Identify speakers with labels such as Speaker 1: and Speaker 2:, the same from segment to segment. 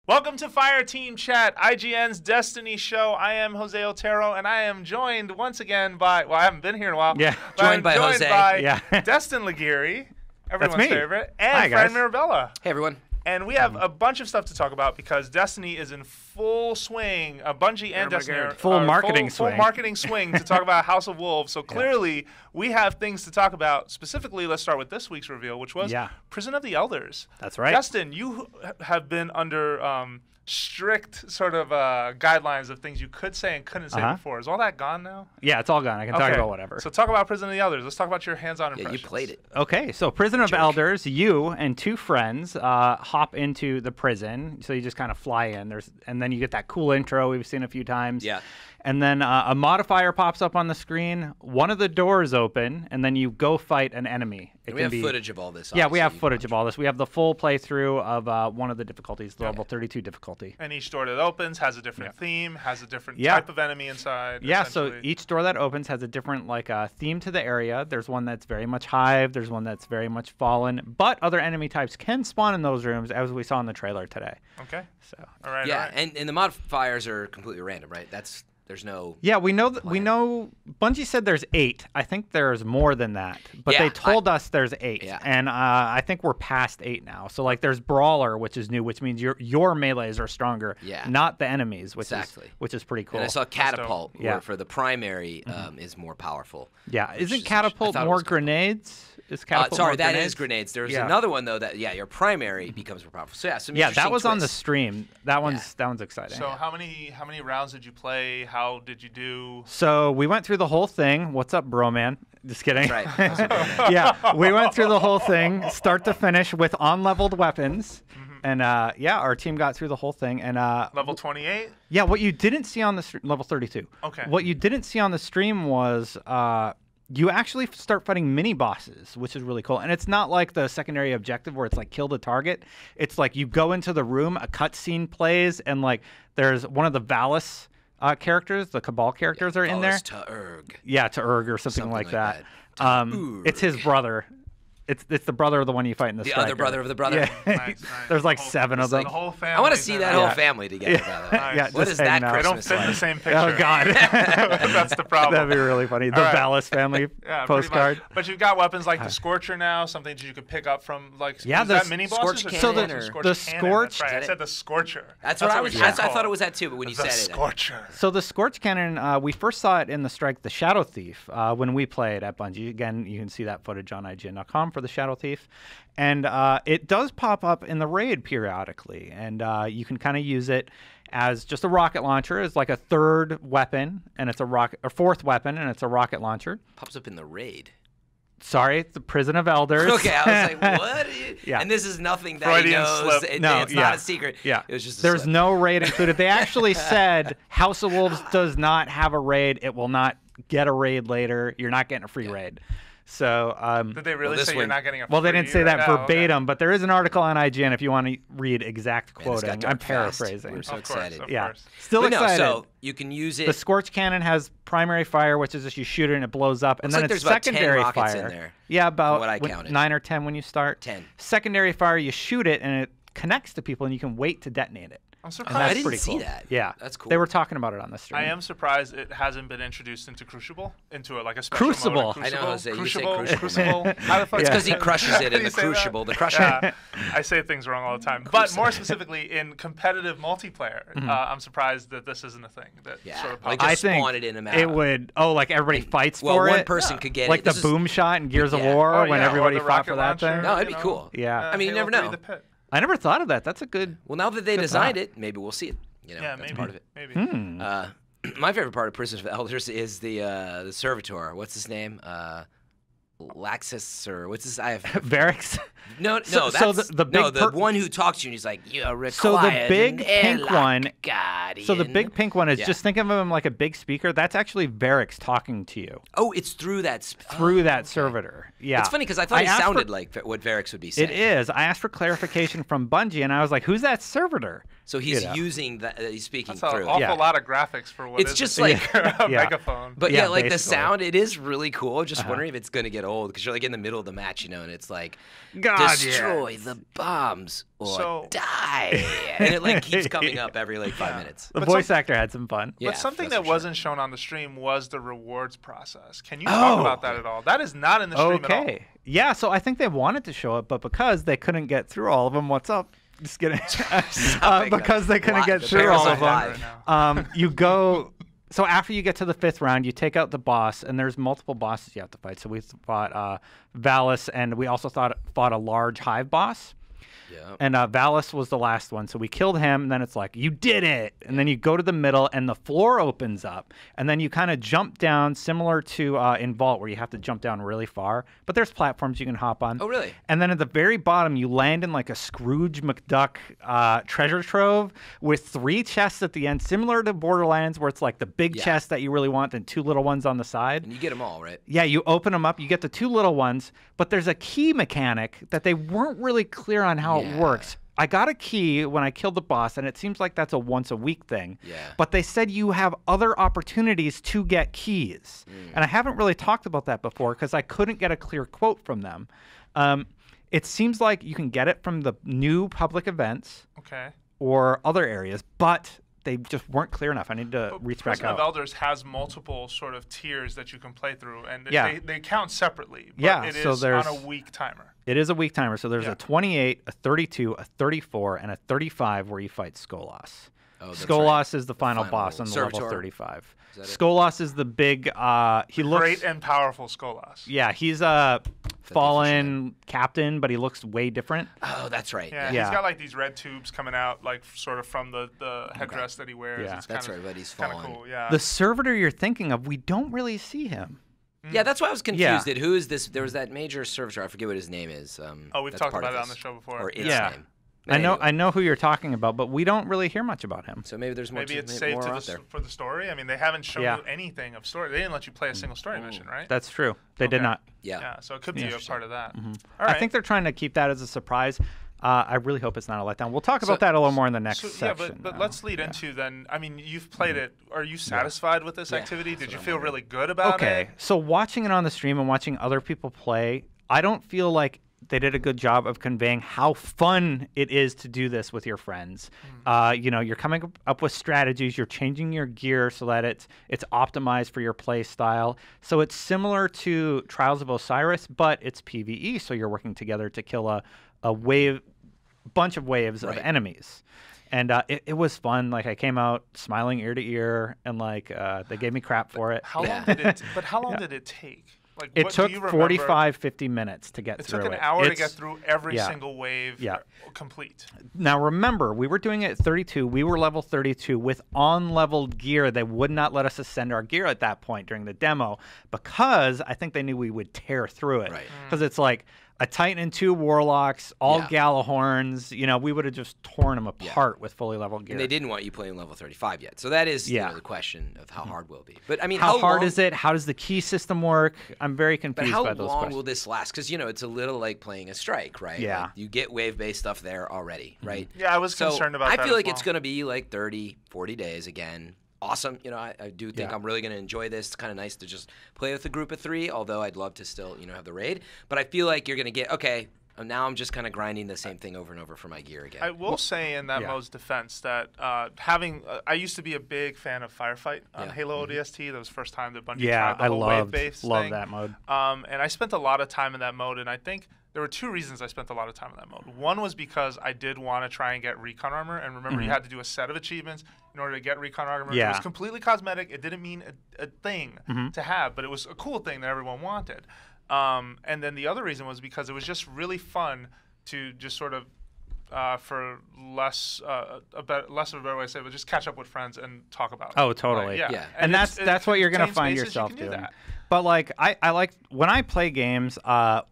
Speaker 1: Welcome to Fireteam Chat, IGN's Destiny show. I am Jose Otero, and I am joined once again by, well, I haven't been here in a while.
Speaker 2: Yeah,
Speaker 1: joined by
Speaker 2: Jose.
Speaker 1: Destin Laguirre, everyone's
Speaker 2: me.
Speaker 1: favorite, and
Speaker 2: Hi,
Speaker 1: Fran
Speaker 2: guys.
Speaker 1: Mirabella.
Speaker 3: Hey, everyone.
Speaker 1: And we have a bunch of stuff to talk about because Destiny is in full swing. Bungie and Destiny are
Speaker 2: Full marketing
Speaker 1: full
Speaker 2: swing.
Speaker 1: marketing swing to talk about House of Wolves. So clearly, we have things to talk about. Specifically, let's start with this week's reveal, which was Prison of the Elders.
Speaker 2: That's right.
Speaker 1: Justin, you have been under strict sort of guidelines of things you could say and couldn't say before. Is all that gone now?
Speaker 2: Yeah, it's all gone. I can talk about whatever.
Speaker 1: So talk about Prison of the Elders. Let's talk about your hands-on impressions.
Speaker 3: Yeah, you played it.
Speaker 2: Okay, so Prison of Elders, you and two friends hop into the prison. So you just kind of fly in. And then you get that cool intro we've seen a few times.
Speaker 3: Yeah.
Speaker 2: And then a modifier pops up on the screen. One of the doors open, and then you go fight an enemy.
Speaker 3: We have footage of all this.
Speaker 2: Yeah, we have footage of all this. We have the full playthrough of one of the difficulties, the level 32 difficulty.
Speaker 1: And each door that opens has a different theme, has a different type of enemy inside.
Speaker 2: Yeah, so each door that opens has a different theme to the area. There's one that's very much Hive. There's one that's very much Fallen. But other enemy types can spawn in those rooms, as we saw in the trailer today.
Speaker 1: Okay.
Speaker 2: So.
Speaker 1: All right.
Speaker 3: Yeah,
Speaker 1: all right.
Speaker 3: and the modifiers are completely random, right? There's no.
Speaker 2: Yeah, we know Bungie said there's 8. I think there's more than that, but they told us there's 8, and I think we're past 8 now. So there's Brawler, which is new, which means your melees are stronger, not the enemies, which is pretty cool.
Speaker 3: And I saw Catapult, where for the primary is more powerful.
Speaker 2: Yeah, isn't Catapult more grenades? Is Catapult
Speaker 3: sorry,
Speaker 2: more
Speaker 3: that
Speaker 2: grenades?
Speaker 3: is grenades. There's another one though that your primary becomes more powerful. So
Speaker 2: that was on the stream. That one's exciting.
Speaker 1: So how many rounds did you play? How did you do?
Speaker 2: So we went through the whole thing. What's up, bro, man? Just kidding.
Speaker 3: Right.
Speaker 2: Yeah, we went through the whole thing, start to finish, with on-leveled weapons. And our team got through the whole thing. And
Speaker 1: level 28?
Speaker 2: Yeah, what you didn't see on the level 32.
Speaker 1: Okay.
Speaker 2: What you didn't see on the stream was you actually start fighting mini bosses, which is really cool. And it's not like the secondary objective where it's kill the target. It's you go into the room, a cutscene plays, and there's one of the Valis characters, the Cabal characters are in there.
Speaker 3: Urg.
Speaker 2: Yeah, to Urg or something like that. It's his brother. It's the brother of the one you fight in the
Speaker 3: The
Speaker 2: Striker.
Speaker 3: other brother of the brother.
Speaker 2: Yeah.
Speaker 1: Nice.
Speaker 2: There's 7 of them.
Speaker 1: The whole family.
Speaker 3: I want to see that whole family together. By the way.
Speaker 1: Nice.
Speaker 3: What is that
Speaker 1: They don't
Speaker 3: Christmas
Speaker 1: fit in
Speaker 3: like?
Speaker 1: the same picture.
Speaker 2: Oh, God.
Speaker 1: That's the problem.
Speaker 2: That'd be really funny. The Valis family postcard.
Speaker 1: But you've got weapons like the Scorcher now, something that you could pick up from is
Speaker 2: the
Speaker 1: that mini bosses?
Speaker 3: Scorch
Speaker 1: So
Speaker 3: cannon
Speaker 1: the
Speaker 2: Scorch.
Speaker 1: Right. I said the Scorcher.
Speaker 3: That's what I was. I thought it was that too, but when you said it,
Speaker 1: Scorcher.
Speaker 2: So the Scorch Cannon, we first saw it in the Strike the Shadow Thief when we played at Bungie. Again, you can see that footage on IGN.com for the Shadow Thief. And it does pop up in the raid periodically. And you can kind of use it as just a rocket launcher. It's like a third weapon, and it's a fourth weapon, and it's a rocket launcher.
Speaker 3: pops up in the raid.
Speaker 2: Sorry, it's the Prison of Elders.
Speaker 3: Okay, I was like, what?
Speaker 2: Yeah.
Speaker 3: And this is nothing that
Speaker 1: Freudian
Speaker 3: he knows.
Speaker 1: slip.
Speaker 3: It's not a secret.
Speaker 2: Yeah.
Speaker 3: It was just a
Speaker 2: There's
Speaker 3: slip.
Speaker 2: no raid included. They actually said House of Wolves does not have a raid. It will not get a raid later. You're not getting a free raid. So,
Speaker 1: did they really say you're not getting a free?
Speaker 2: Well, they didn't say that
Speaker 1: right now?
Speaker 2: verbatim, but there is an article on IGN if you want to read exact quoting.
Speaker 3: got dark
Speaker 2: I'm paraphrasing.
Speaker 3: fast. We're so
Speaker 1: Of course,
Speaker 3: excited.
Speaker 1: of
Speaker 2: Yeah,
Speaker 1: course.
Speaker 2: still
Speaker 3: But
Speaker 2: excited.
Speaker 3: No, so you can use it.
Speaker 2: The Scorch Cannon has primary fire, which is just you shoot it and it blows up, and
Speaker 3: Looks
Speaker 2: then
Speaker 3: like
Speaker 2: it's
Speaker 3: there's about 10
Speaker 2: secondary
Speaker 3: rockets
Speaker 2: fire.
Speaker 3: in there,
Speaker 2: Yeah, about
Speaker 3: what I counted.
Speaker 2: 9 or 10 when you start.
Speaker 3: 10.
Speaker 2: Secondary fire, you shoot it and it connects to people, and you can wait to detonate it.
Speaker 1: I'm
Speaker 2: And
Speaker 1: surprised.
Speaker 2: that's
Speaker 3: I didn't
Speaker 2: pretty
Speaker 3: see
Speaker 2: cool.
Speaker 3: that.
Speaker 2: Yeah,
Speaker 3: That's cool.
Speaker 2: They were talking about it on the stream.
Speaker 1: I am surprised it hasn't been introduced into Crucible, into a special
Speaker 2: Crucible.
Speaker 1: mode.
Speaker 3: I know, Jose, you say
Speaker 1: Crucible.
Speaker 3: Crucible.
Speaker 1: How the fuck?
Speaker 3: It's because he crushes it
Speaker 1: How
Speaker 3: in
Speaker 1: do
Speaker 3: the
Speaker 1: you say that?
Speaker 3: Crucible. The crusher.
Speaker 1: Yeah, I say things wrong all the time. But more specifically, in competitive multiplayer, I'm surprised that this isn't a thing that sort of pops
Speaker 3: Like
Speaker 1: up.
Speaker 3: just spawn it in a map.
Speaker 2: it would. Oh, like everybody fights
Speaker 3: well,
Speaker 2: for
Speaker 3: one
Speaker 2: it.
Speaker 3: person could get
Speaker 2: like
Speaker 3: it.
Speaker 2: the
Speaker 3: This is-
Speaker 2: boom shot in Gears of
Speaker 3: Yeah.
Speaker 2: War
Speaker 1: Or,
Speaker 2: when
Speaker 1: yeah, or
Speaker 2: everybody
Speaker 1: the
Speaker 2: fought
Speaker 1: rocket
Speaker 2: for that
Speaker 1: launcher,
Speaker 2: thing.
Speaker 3: No, it'd be
Speaker 1: you know,
Speaker 3: cool.
Speaker 2: Yeah.
Speaker 3: I mean, you
Speaker 1: Halo
Speaker 3: never
Speaker 1: 3
Speaker 3: know.
Speaker 1: The Pit.
Speaker 2: I never thought of that. That's a good.
Speaker 3: Well, now that they
Speaker 2: Good
Speaker 3: designed
Speaker 2: thought.
Speaker 3: it, maybe we'll see it.
Speaker 1: Yeah,
Speaker 3: That's
Speaker 1: maybe.
Speaker 3: part of it.
Speaker 1: Maybe.
Speaker 3: My favorite part of Prison of the Elders is the servitor. What's his name? Laxus or what's his? I have
Speaker 2: Varix.
Speaker 3: no.
Speaker 2: So
Speaker 3: That's
Speaker 2: the big
Speaker 3: the one who talks to you and he's like, "You're required."
Speaker 2: So the big pink one.
Speaker 3: Guardian.
Speaker 2: So the big pink one is
Speaker 3: Yeah.
Speaker 2: just think of him like a big speaker. That's actually Varix talking to you
Speaker 3: Oh, it's through that.
Speaker 2: through that servitor. Yeah.
Speaker 3: It's funny because I thought he
Speaker 2: asked
Speaker 3: sounded
Speaker 2: for-
Speaker 3: like what Varix would be saying.
Speaker 2: It is. I asked for clarification from Bungie, and I was like, "Who's that servitor?"
Speaker 3: So he's using that. He's speaking
Speaker 1: through.
Speaker 3: That's
Speaker 1: an awful lot of graphics for what
Speaker 3: it's
Speaker 1: is
Speaker 3: just like
Speaker 1: a megaphone.
Speaker 3: But yeah, like the sound, it is really cool. Just wondering if it's gonna get old because you're like in the middle of the match, and it's like destroy the bombs or die, and it like keeps coming up every like 5 minutes.
Speaker 2: The voice actor had some fun.
Speaker 1: But something that wasn't shown on the stream was the rewards process. Can you talk about that at all? That is not in the stream at all.
Speaker 2: Yeah, so I think they wanted to show it, but because they couldn't get through all of them, what's up? Just kidding. Because they couldn't get through all of them. You go. So after you get to the 5th round, you take out the boss, and there's multiple bosses you have to fight. So we fought Valis, and we also fought a large hive boss. Yep. And Valis was the last one. So we killed him, and then it's like, you did it! And then you go to the middle, and the floor opens up. And then you kind of jump down, similar to in Vault, where you have to jump down really far. But there's platforms you can hop on.
Speaker 3: Oh, really?
Speaker 2: And then at the very bottom, you land in like a Scrooge McDuck treasure trove with 3 chests at the end, similar to Borderlands, where it's like the big chest that you really want and 2 little ones on the side.
Speaker 3: And you get them all, right?
Speaker 2: Yeah, you open them up, you get the 2 little ones, but there's a key mechanic that they weren't really clear on how it works. I got a key when I killed the boss, and it seems like that's a once-a-week thing. Yeah. But they said you have other opportunities to get keys. And I haven't really talked about that before because I couldn't get a clear quote from them. It seems like you can get it from the new public events or other areas, but they just weren't clear enough. I need to reach back out.
Speaker 1: Prison of Elders has multiple sort of tiers that you can play through, and they count separately. But it is on a week timer.
Speaker 2: It is a week timer. So there's a 28, a 32, a 34, and a 35 where you fight Skolas. Oh, Skolas is the final boss on the level 35. Skolas is the big. He looks
Speaker 1: great and powerful. Skolas.
Speaker 2: Yeah, he's a fallen captain, but he looks way different.
Speaker 3: Oh, that's right.
Speaker 1: Yeah, he's got like these red tubes coming out, like sort of from the headdress that he wears.
Speaker 2: Yeah,
Speaker 3: that's right. But he's fallen.
Speaker 1: Cool. Yeah.
Speaker 2: The servitor you're thinking of, we don't really see him.
Speaker 3: Yeah, that's why I was confused. Who is this? There was that major servitor. I forget what his name is.
Speaker 1: We've talked about it on the show before.
Speaker 3: Or its name.
Speaker 2: I know who you're talking about, but we don't really hear much about him.
Speaker 3: So maybe there's more.
Speaker 1: Maybe it's saved for the story. I mean, they haven't shown you anything of story. They didn't let you play a single story mission, right?
Speaker 2: That's true. They did not.
Speaker 1: Yeah. So it could be a part of that.
Speaker 2: All right. I think they're trying to keep that as a surprise. I really hope it's not a letdown. We'll talk about that a little more in the next section.
Speaker 1: Yeah, but let's lead into then. I mean, you've played it. Are you satisfied with this activity? Did you feel really good about it?
Speaker 2: Okay. So watching it on the stream and watching other people play, I don't feel like they did a good job of conveying how fun it is to do this with your friends. You're coming up with strategies. You're changing your gear so that it's optimized for your play style. So it's similar to Trials of Osiris, but it's PvE. So you're working together to kill a bunch of waves of enemies. And it was fun. Like, I came out smiling ear to ear, and like they gave me crap for it.
Speaker 1: How long did it? But how long did it take? Like,
Speaker 2: it took 45, 50 minutes to get through it.
Speaker 1: It took an hour to get through every single wave complete.
Speaker 2: Now, remember, we were doing it at 32. We were level 32 with on-leveled gear. They would not let us ascend our gear at that point during the demo because I think they knew we would tear through it. Because it's like a Titan and 2 Warlocks, all Galahorns. We would have just torn them apart with fully leveled gear.
Speaker 3: And they didn't want you playing level 35 yet. So that is the question of how hard will it be. But I mean,
Speaker 2: how hard is it? How does the key system work? I'm very confused by those questions.
Speaker 3: How long will this last? Because, it's a little like playing a strike, right?
Speaker 2: Yeah.
Speaker 3: Like, you get wave-based stuff there already, right?
Speaker 1: Yeah, I was concerned about that.
Speaker 3: I feel like it's going to be like 30, 40 days again. Awesome. I do think I'm really going to enjoy this. It's kind of nice to just play with a group of 3, although I'd love to still, have the raid. But I feel like you're going to get, now I'm just kind of grinding the same thing over and over for my gear again.
Speaker 1: I will say in that mode's defense that I used to be a big fan of Firefight on Halo ODST. That was the first time that Bungie tried the whole wave-based thing.
Speaker 2: Love that mode.
Speaker 1: And I spent a lot of time in that mode, and I think there were 2 reasons I spent a lot of time in that mode. One was because I did want to try and get recon armor, and remember you had to do a set of achievements in order to get recon armor. It was completely cosmetic. It didn't mean a thing to have, but it was a cool thing that everyone wanted. And then the other reason was because it was just really fun to just sort of, for less of a better way to say it, but just catch up with friends and talk about it.
Speaker 2: Oh, totally.
Speaker 1: Yeah.
Speaker 2: And that's what you're going to find yourself doing. But like I like when I play games,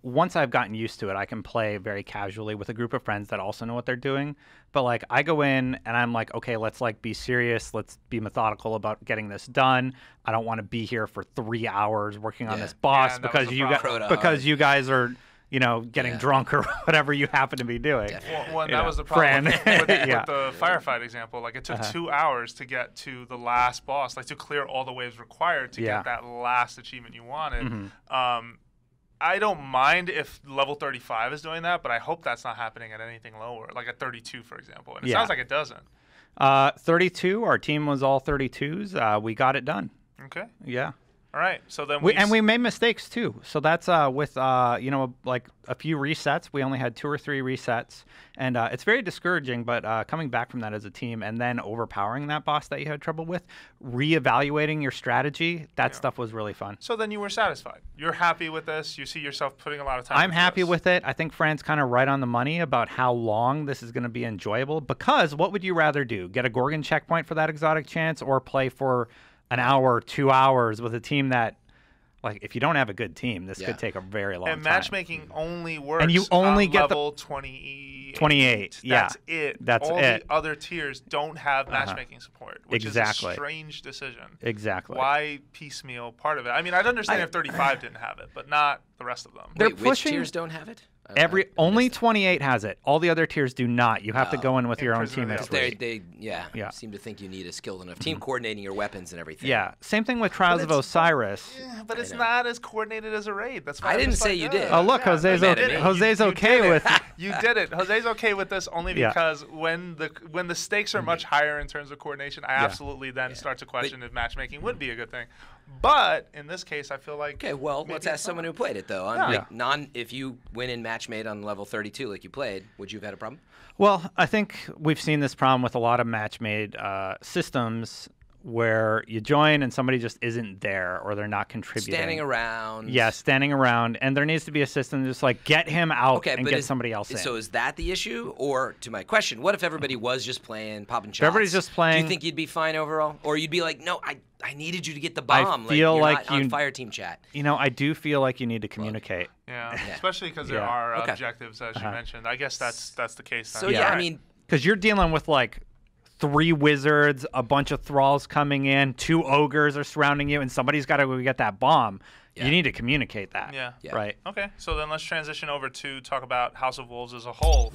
Speaker 2: once I've gotten used to it, I can play very casually with a group of friends that also know what they're doing. But like I go in and I'm like, okay, let's like be serious, let's be methodical about getting this done. I don't want to be here for 3 hours working on this boss because you guys are getting drunk or whatever you happen to be doing.
Speaker 1: Well, that was the problem with
Speaker 2: Yeah.
Speaker 1: the firefight example. Like, it took 2 hours to get to the last boss, like to clear all the waves required to get that last achievement you wanted. I don't mind if level 35 is doing that, but I hope that's not happening at anything lower, like at 32, for example. And it sounds like it doesn't.
Speaker 2: 32, our team was all 32s. We got it done.
Speaker 1: Okay.
Speaker 2: Yeah.
Speaker 1: All right. So then
Speaker 2: we made mistakes too. So that's with like a few resets. We only had 2 or 3 resets, and it's very discouraging. But coming back from that as a team and then overpowering that boss that you had trouble with, reevaluating your strategy, that stuff was really fun.
Speaker 1: So then you were satisfied. You're happy with this. You see yourself putting a lot of time.
Speaker 2: I'm happy with it. I think Fran's kind of right on the money about how long this is going to be enjoyable. Because what would you rather do? Get a Gorgon checkpoint for that exotic chance, or play for an hour, 2 hours with a team that, like, if you don't have a good team, this could take a very long time.
Speaker 1: And matchmaking only works
Speaker 2: and you only
Speaker 1: on
Speaker 2: get
Speaker 1: level 28.
Speaker 2: 28, yeah.
Speaker 1: That's it.
Speaker 2: That's
Speaker 1: all
Speaker 2: it.
Speaker 1: The other tiers don't have matchmaking support, which is a strange decision.
Speaker 2: Exactly.
Speaker 1: Why piecemeal part of it? I mean, I'd understand if 35 didn't have it, but not the rest of them.
Speaker 3: Which tiers don't have it?
Speaker 2: Only 28 has it. All the other tiers do not. You have to go in with your own team.
Speaker 3: They seem to think you need a skilled enough team coordinating your weapons and everything.
Speaker 2: Yeah. Same thing with Trials of Osiris.
Speaker 1: Yeah, but it's not as coordinated as a raid. That's why
Speaker 3: I didn't say you did.
Speaker 2: Oh, look, Jose's okay with
Speaker 1: You did it. Jose's okay with this only because when the stakes are much higher in terms of coordination, I absolutely then start to question if matchmaking would be a good thing. But in this case, I feel like
Speaker 3: let's ask someone who played it though. If you win in match made on level 32 like you played, would you have had a problem?
Speaker 2: Well, I think we've seen this problem with a lot of match-made systems where you join and somebody just isn't there or they're not contributing.
Speaker 3: Standing around.
Speaker 2: Yeah, standing around. And there needs to be a system just like get him out and get somebody else in.
Speaker 3: So is that the issue? Or to my question, what if everybody was just playing, popping shots?
Speaker 2: Everybody's just playing.
Speaker 3: Do you think you'd be fine overall? Or you'd be like, no, I needed you to get the bomb.
Speaker 2: I feel like
Speaker 3: you're not on Fireteam chat.
Speaker 2: I do feel like you need to communicate.
Speaker 1: Yeah, especially because there are objectives, as you mentioned. I guess that's the case.
Speaker 3: So I mean,
Speaker 2: because you're dealing with like 3 wizards, a bunch of thralls coming in, 2 ogres are surrounding you, and somebody's got to go get that bomb. You need to communicate that.
Speaker 1: Yeah.
Speaker 2: Right.
Speaker 1: Okay, so then let's transition over to talk about House of Wolves as a whole.